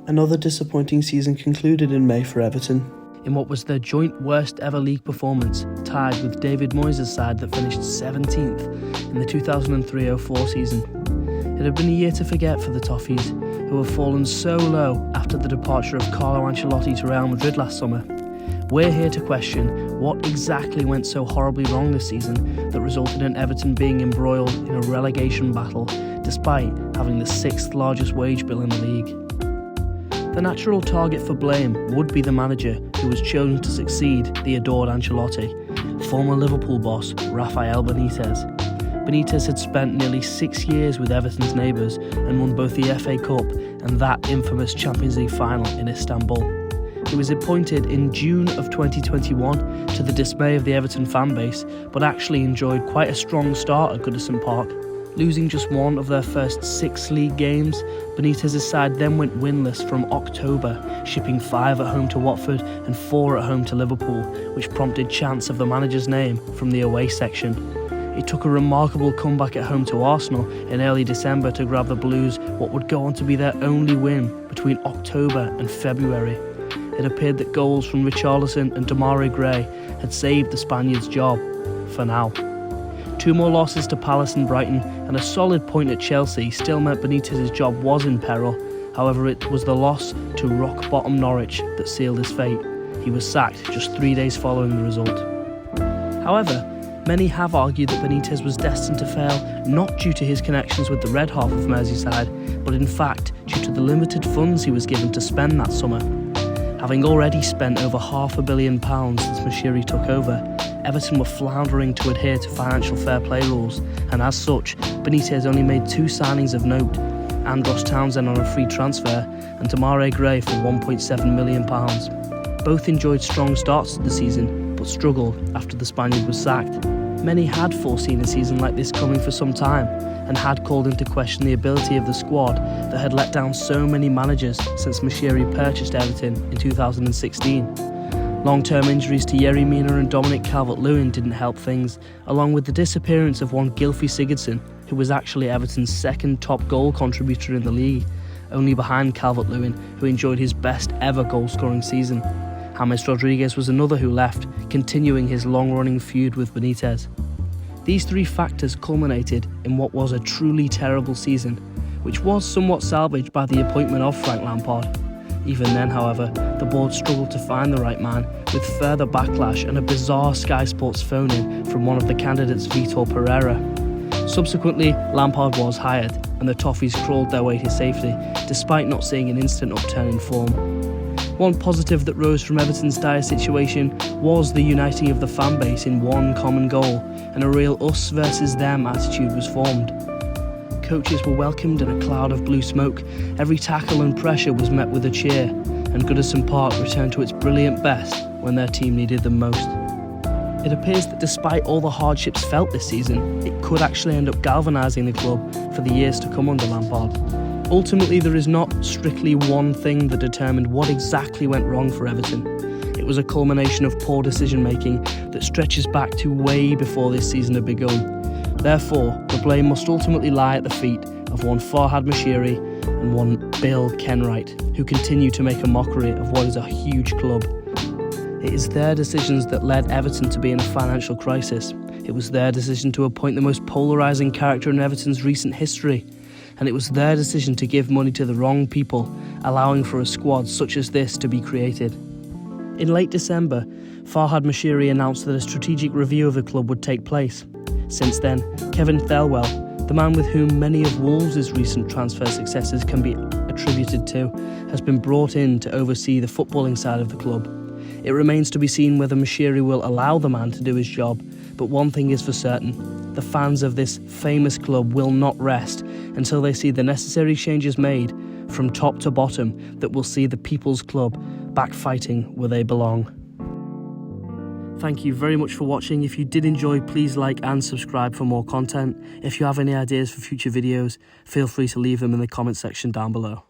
Another disappointing season concluded in May for Everton, in what was their joint worst ever league performance, tied with David Moyes' side that finished 17th in the 2003-04 season. It had been a year to forget for the Toffees, who have fallen so low after the departure of Carlo Ancelotti to Real Madrid last summer. We're here to question what exactly went so horribly wrong this season that resulted in Everton being embroiled in a relegation battle, despite having the 6th largest wage bill in the league. The natural target for blame would be the manager who was chosen to succeed the adored Ancelotti, former Liverpool boss Rafael Benitez. Benitez had spent nearly 6 years with Everton's neighbours and won both the FA Cup and that infamous Champions League final in Istanbul. He was appointed in June of 2021 to the dismay of the Everton fan base, but actually enjoyed quite a strong start at Goodison Park. Losing just one of their first 6 league games, Benitez's side then went winless from October, shipping 5 at home to Watford and 4 at home to Liverpool, which prompted chants of the manager's name from the away section. It took a remarkable comeback at home to Arsenal in early December to grab the Blues what would go on to be their only win between October and February. It appeared that goals from Richarlison and Demarai Gray had saved the Spaniards' job, for now. 2 more losses to Palace and Brighton and a solid point at Chelsea still meant Benitez's job was in peril. However, it was the loss to rock-bottom Norwich that sealed his fate. He was sacked just 3 days following the result. However, many have argued that Benitez was destined to fail not due to his connections with the red half of Merseyside, but in fact due to the limited funds he was given to spend that summer. Having already spent over £500 million since Moshiri took over, Everton were floundering to adhere to financial fair play rules, and as such, Benitez only made 2 signings of note, Andros Townsend on a free transfer and Demarai Gray for £1.7 million. Both enjoyed strong starts to the season, but struggled after the Spaniard was sacked. Many had foreseen a season like this coming for some time, and had called into question the ability of the squad that had let down so many managers since Moshiri purchased Everton in 2016. Long-term injuries to Yerry Mina and Dominic Calvert-Lewin didn't help things, along with the disappearance of one Gylfi Sigurdsson, who was actually Everton's 2nd top goal contributor in the league, only behind Calvert-Lewin, who enjoyed his best ever goal-scoring season. James Rodriguez was another who left, continuing his long-running feud with Benitez. These 3 factors culminated in what was a truly terrible season, which was somewhat salvaged by the appointment of Frank Lampard. Even then, however, the board struggled to find the right man, with further backlash and a bizarre Sky Sports phone-in from one of the candidates, Vitor Pereira. Subsequently, Lampard was hired, and the Toffees crawled their way to safety, despite not seeing an instant upturn in form. One positive that rose from Everton's dire situation was the uniting of the fan base in one common goal, and a real us versus them attitude was formed. Coaches were welcomed in a cloud of blue smoke, every tackle and pressure was met with a cheer, and Goodison Park returned to its brilliant best when their team needed them most. It appears that despite all the hardships felt this season, it could actually end up galvanising the club for the years to come under Lampard. Ultimately, there is not strictly one thing that determined what exactly went wrong for Everton. It was a culmination of poor decision-making that stretches back to way before this season had begun. Therefore, the blame must ultimately lie at the feet of one Farhad Moshiri and one Bill Kenwright, who continue to make a mockery of what is a huge club. It is their decisions that led Everton to be in a financial crisis. It was their decision to appoint the most polarising character in Everton's recent history. And it was their decision to give money to the wrong people, allowing for a squad such as this to be created. In late December, Farhad Moshiri announced that a strategic review of the club would take place. Since then, Kevin Thelwell, the man with whom many of Wolves' recent transfer successes can be attributed to, has been brought in to oversee the footballing side of the club. It remains to be seen whether Moshiri will allow the man to do his job, but one thing is for certain: the fans of this famous club will not rest until they see the necessary changes made from top to bottom that will see the People's Club back fighting where they belong. Thank you very much for watching. If you did enjoy, please like and subscribe for more content. If you have any ideas for future videos, feel free to leave them in the comment section down below.